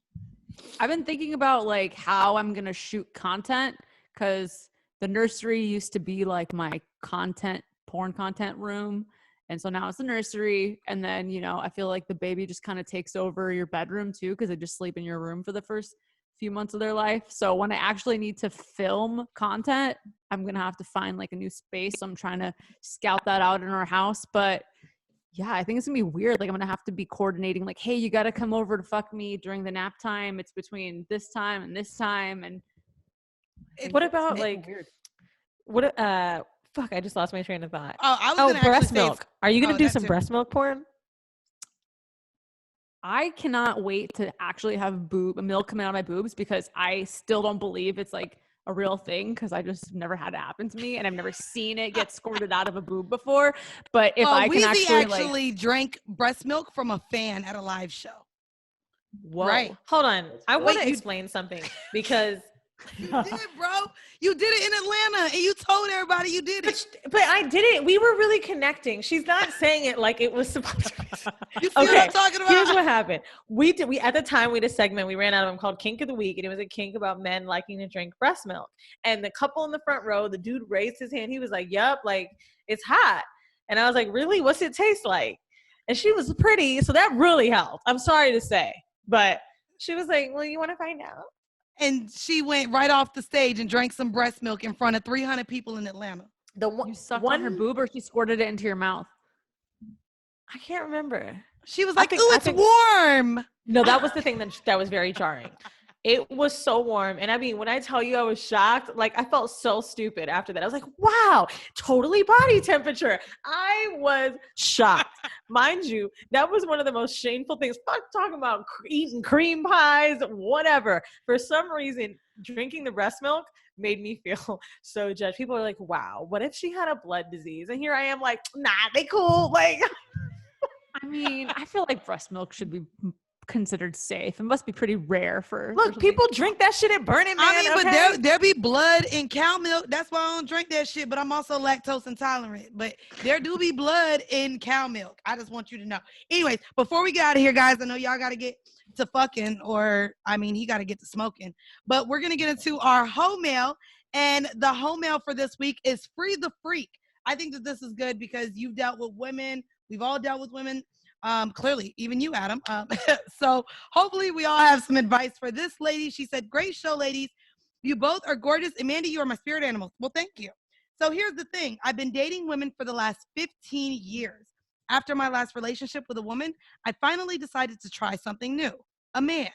I've been thinking about like how I'm gonna shoot content, because the nursery used to be like my porn content room, and so now it's the nursery. And then I feel like the baby just kind of takes over your bedroom too, because they just sleep in your room for the first few months of their life. So when I actually need to film content, I'm gonna have to find like a new space. So I'm trying to scout that out in our house, but yeah, I think it's gonna be weird. Like I'm gonna have to be coordinating like, hey, you gotta come over to fuck me during the nap time. It's between this time and this time. And what about like weird. Fuck, I just lost my train of thought. I was gonna breast milk. Are you gonna do some breast milk porn? I cannot wait to actually have milk coming out of my boobs, because I still don't believe it's like a real thing, because I just never had it happen to me, and I've never seen it get squirted out of a boob before. But if I can Weezy actually drank breast milk from a fan at a live show. Whoa. Right. Hold on. I want to you- explain something because You did, bro. You did it in Atlanta, and you told everybody you did it. but I didn't. We were really connecting. She's not saying it like it was supposed to be. You see what I'm talking about? Here's what happened. We at the time we did a segment. We ran out of them called Kink of the Week, and it was a kink about men liking to drink breast milk. And the couple in the front row, the dude raised his hand. He was like, "Yup, like it's hot." And I was like, "Really? What's it taste like?" And she was pretty, so that really helped. I'm sorry to say, but she was like, "Well, you want to find out?" And she went right off the stage and drank some breast milk in front of 300 people in Atlanta. You sucked on her boob, or she squirted it into your mouth? I can't remember. She was like, "Ooh, it's warm." No, that was the thing that was very jarring. It was so warm. And I mean, when I tell you I was shocked, like I felt so stupid after that. I was like, wow, totally body temperature. I was shocked. Mind you, that was one of the most shameful things. Fuck talking about eating cream pies, whatever. For some reason, drinking the breast milk made me feel so judged. People are like, wow, what if she had a blood disease? And here I am like, nah, they cool. Like, I mean, I feel like breast milk should be considered safe. It must be pretty rare for. Look, people drink that shit at Burning Man. I mean, okay? but there be blood in cow milk. That's why I don't drink that shit. But I'm also lactose intolerant. But there do be blood in cow milk. I just want you to know. Anyways, before we get out of here, guys, I know y'all got to get to fucking, or I mean, he got to get to smoking. But we're gonna get into our hoe mail, and the hoe mail for this week is Free the Freak. I think that this is good because you've dealt with women. We've all dealt with women. Clearly, even you, Adam. So hopefully we all have some advice for this lady. She said, "Great show, ladies. You both are gorgeous. Amanda, you are my spirit animals." Well, thank you. So here's the thing. I've been dating women for the last 15 years. After my last relationship with a woman, I finally decided to try something new. A man.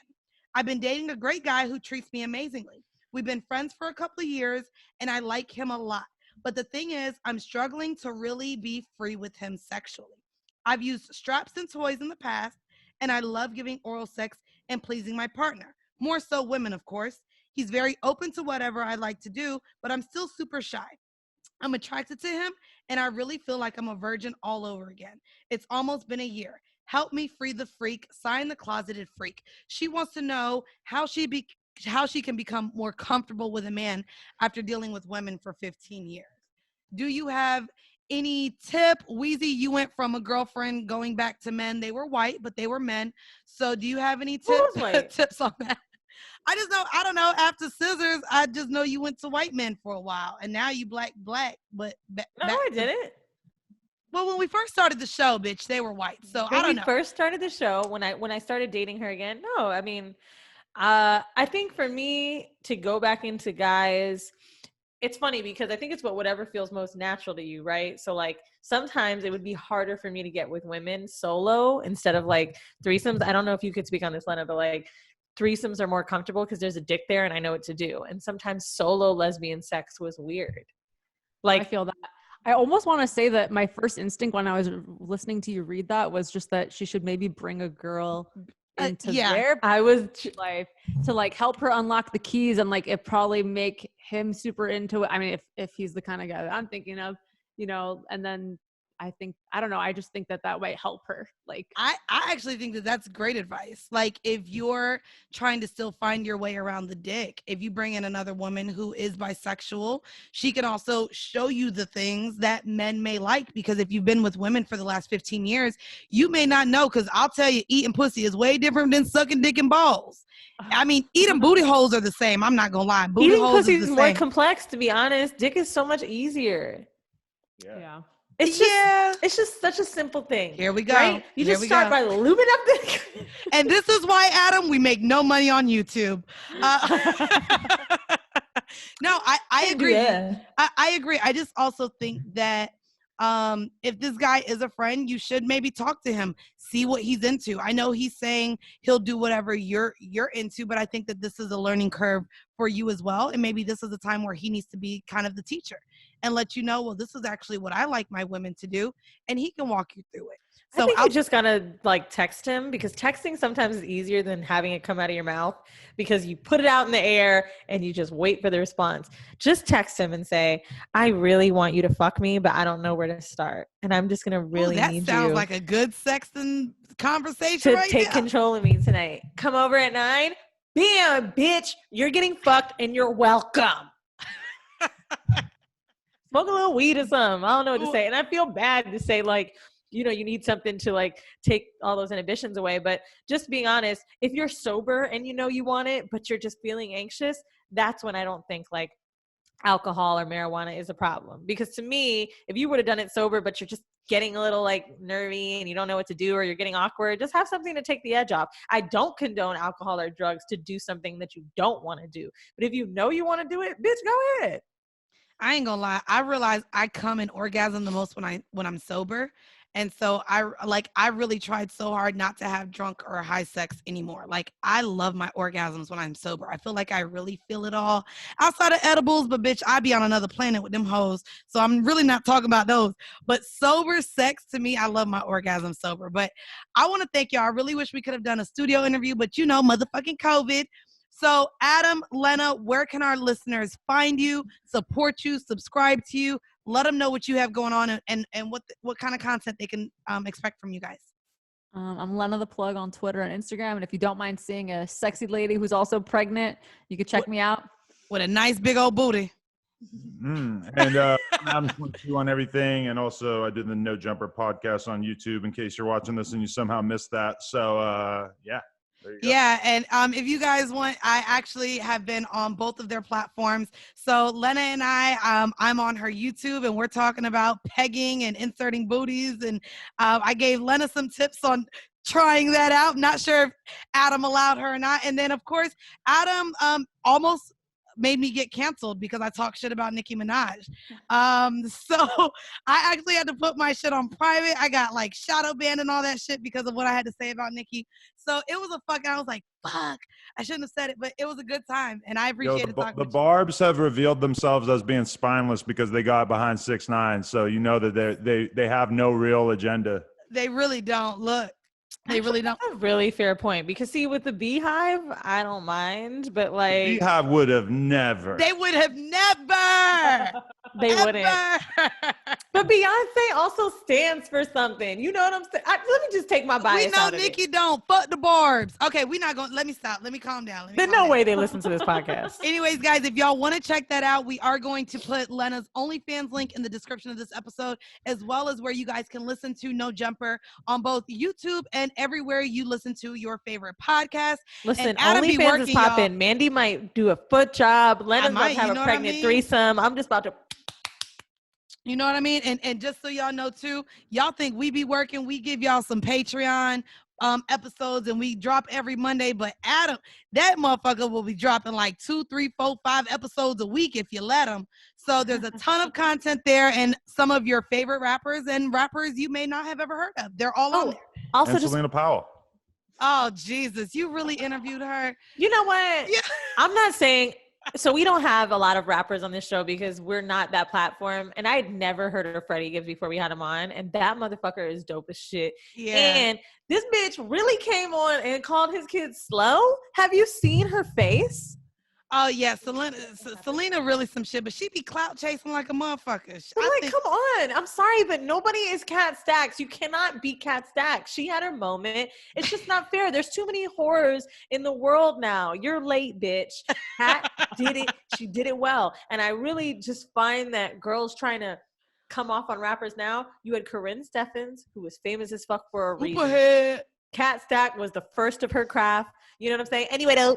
I've been dating a great guy who treats me amazingly. We've been friends for a couple of years, and I like him a lot. But the thing is, I'm struggling to really be free with him sexually. I've used straps and toys in the past, and I love giving oral sex and pleasing my partner. More so women, of course. He's very open to whatever I like to do, but I'm still super shy. I'm attracted to him, and I really feel like I'm a virgin all over again. It's almost been a year. Help me free the freak. Sign the closeted freak. She wants to know how she can become more comfortable with a man after dealing with women for 15 years. Do you have any tip? Wheezy, you went from a girlfriend going back to men. They were white, but they were men. So do you have any tips on that? I don't know. After Scissors, I just know you went to white men for a while, and now you black, but no, I didn't. Well, when we first started the show, bitch, they were white. So I don't know. First started the show, when I started dating her again, no, I mean, I think for me to go back into guys, it's funny because I think it's whatever feels most natural to you, right? So like sometimes it would be harder for me to get with women solo instead of like threesomes. I don't know if you could speak on this, Lena, but like threesomes are more comfortable because there's a dick there and I know what to do. And sometimes solo lesbian sex was weird. Like I feel that. I almost want to say that my first instinct when I was listening to you read that was just that she should maybe bring a girl into their life to like help her unlock the keys, and like it probably make him super into it. I mean, if he's the kind of guy that I'm thinking of, you know, and then I don't know. I just think that might help her. Like, I actually think that that's great advice. Like, if you're trying to still find your way around the dick, if you bring in another woman who is bisexual, she can also show you the things that men may like. Because if you've been with women for the last 15 years, you may not know. Because I'll tell you, eating pussy is way different than sucking dick and balls. I mean, eating booty holes are the same. I'm not gonna lie. Booty eating holes pussy is is the more same. complex, to be honest. Dick is so much easier. yeah. It's just such a simple thing. Here we go. Right? You just start by lubing up the. And this is why, Adam, we make no money on YouTube. No, I agree. Yeah. I agree. I just also think that if this guy is a friend, you should maybe talk to him, see what he's into. I know he's saying he'll do whatever you're into, but I think that this is a learning curve for you as well. And maybe this is a time where he needs to be kind of the teacher and let you know, well, this is actually what I like my women to do. And he can walk you through it. So I think you just gotta like text him, because texting sometimes is easier than having it come out of your mouth, because you put it out in the air and you just wait for the response. Just text him and say, I really want you to fuck me, but I don't know where to start. And I'm just gonna really need you. That sounds like a good sexting conversation to take control of me tonight. Come over at 9. Bam, bitch, you're getting fucked and you're welcome. Smoke a little weed or something. I don't know what to say. And I feel bad to say, like, you know, you need something to like take all those inhibitions away. But just being honest, if you're sober and you know you want it, but you're just feeling anxious, that's when I don't think like alcohol or marijuana is a problem. Because to me, if you would have done it sober, but you're just getting a little like nervy and you don't know what to do, or you're getting awkward, just have something to take the edge off. I don't condone alcohol or drugs to do something that you don't want to do. But if you know you want to do it, bitch, go ahead. I ain't gonna lie. I realize I come in orgasm the most when I'm sober. And so I really tried so hard not to have drunk or high sex anymore. Like, I love my orgasms when I'm sober. I feel like I really feel it all outside of edibles, but bitch, I be on another planet with them hoes. So I'm really not talking about those. But sober sex, to me, I love my orgasm sober. But I want to thank y'all. I really wish we could have done a studio interview, but you know, motherfucking COVID. So Adam, Lena, where can our listeners find you, support you, subscribe to you? Let them know what you have going on and what kind of content they can expect from you guys. I'm Lena the Plug on Twitter and Instagram. And if you don't mind seeing a sexy lady who's also pregnant, you can check me out. With a nice big old booty. And Adam22 on everything. And also I did the No Jumper podcast on YouTube in case you're watching this and you somehow missed that. So yeah. Yeah, and if you guys want, I actually have been on both of their platforms. So Lena and I'm on her YouTube, and we're talking about pegging and inserting booties. And I gave Lena some tips on trying that out. Not sure if Adam allowed her or not. And then, of course, Adam almost made me get canceled because I talk shit about Nicki Minaj. So I actually had to put my shit on private. I got like shadow banned and all that shit because of what I had to say about Nicki. So it was I was like, fuck, I shouldn't have said it, but it was a good time. And I appreciate it. The Barbs have revealed themselves as being spineless because they got behind 6ix9ine. So you know that they have no real agenda. They really don't. Look. They really don't. That's a really fair point, because see, with the Beehive, I don't mind, but like the Beehive would have never. They would have never. They wouldn't. But Beyonce also stands for something. You know what I'm saying? Let me just take my bias. We know Nicki don't. Fuck the Barbs. Okay, we're not going. Let me stop. Let me calm down. There's no way they listen to this podcast. Anyways, guys, if y'all want to check that out, we are going to put Lena's OnlyFans link in the description of this episode, as well as where you guys can listen to No Jumper on both YouTube and everywhere you listen to your favorite podcast. Listen, OnlyFans is popping. Mandy might do a foot job. Lena's about to have a pregnant threesome. I'm just about to. You know what I mean? And just so y'all know too, y'all think we be working, we give y'all some Patreon episodes and we drop every Monday, but Adam, that motherfucker will be dropping like 2, 3, 4, 5 episodes a week if you let him. So there's a ton of content there, and some of your favorite rappers and rappers you may not have ever heard of. They're all on there. Also, just Selena Powell. Oh, Jesus. You really interviewed her? You know what? Yeah. I'm not saying... So we don't have a lot of rappers on this show because we're not that platform. And I had never heard of Freddie Gibbs before we had him on. And that motherfucker is dope as shit. Yeah. And this bitch really came on and called his kids slow. Have you seen her face? Oh, yeah. Selena really some shit, but she be clout chasing like a motherfucker. Come on. I'm sorry, but nobody is Kat Stacks. You cannot beat Kat Stacks. She had her moment. It's just not fair. There's too many horrors in the world now. You're late, bitch. Kat did it. She did it well. And I really just find that girls trying to come off on rappers now. You had Corinne Steffens, who was famous as fuck for a reason. Kat Stack was the first of her craft. You know what I'm saying? Anyway, though.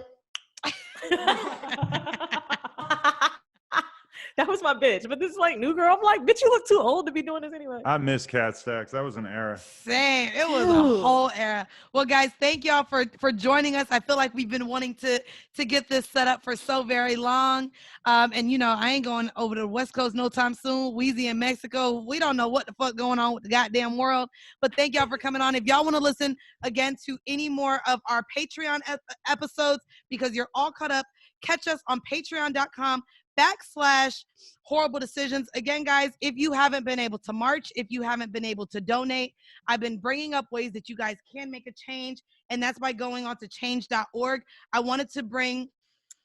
That was my bitch. But this is like new girl. I'm like, bitch, you look too old to be doing this anyway. I miss Kat Stacks. That was an era. Same. It was a whole era. Well, guys, thank y'all for joining us. I feel like we've been wanting to get this set up for so very long. And you know, I ain't going over to the West Coast no time soon. Weezy in Mexico. We don't know what the fuck going on with the goddamn world. But thank y'all for coming on. If y'all want to listen again to any more of our Patreon episodes, because you're all caught up, catch us on patreon.com /horrible decisions. Again, guys, if you haven't been able to march, if you haven't been able to donate, I've been bringing up ways that you guys can make a change, and that's by going on to change.org. I wanted to bring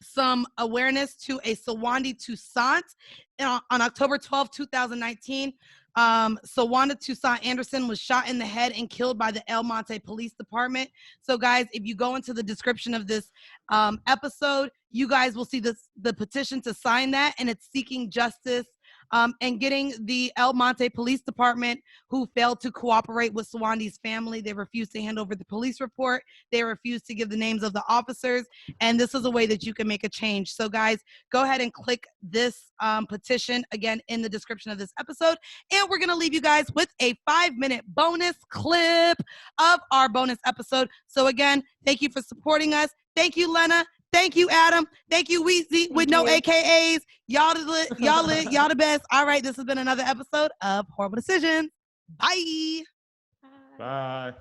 some awareness to a Sawandi Toussaint on October 12, 2019. Sawanda Toussaint Anderson was shot in the head and killed by the El Monte Police Department. So, guys, if you go into the description of this episode, you guys will see the petition to sign that, and it's seeking justice and getting the El Monte Police Department, who failed to cooperate with Sawandi's family. They refused to hand over the police report. They refused to give the names of the officers. And this is a way that you can make a change. So, guys, go ahead and click this petition, again, in the description of this episode. And we're going to leave you guys with a 5-minute bonus clip of our bonus episode. So, again, thank you for supporting us. Thank you, Lena. Thank you, Adam. Thank you, Weezy, with no AKAs. Y'all the best. All right, this has been another episode of Horrible Decisions. Bye. Bye.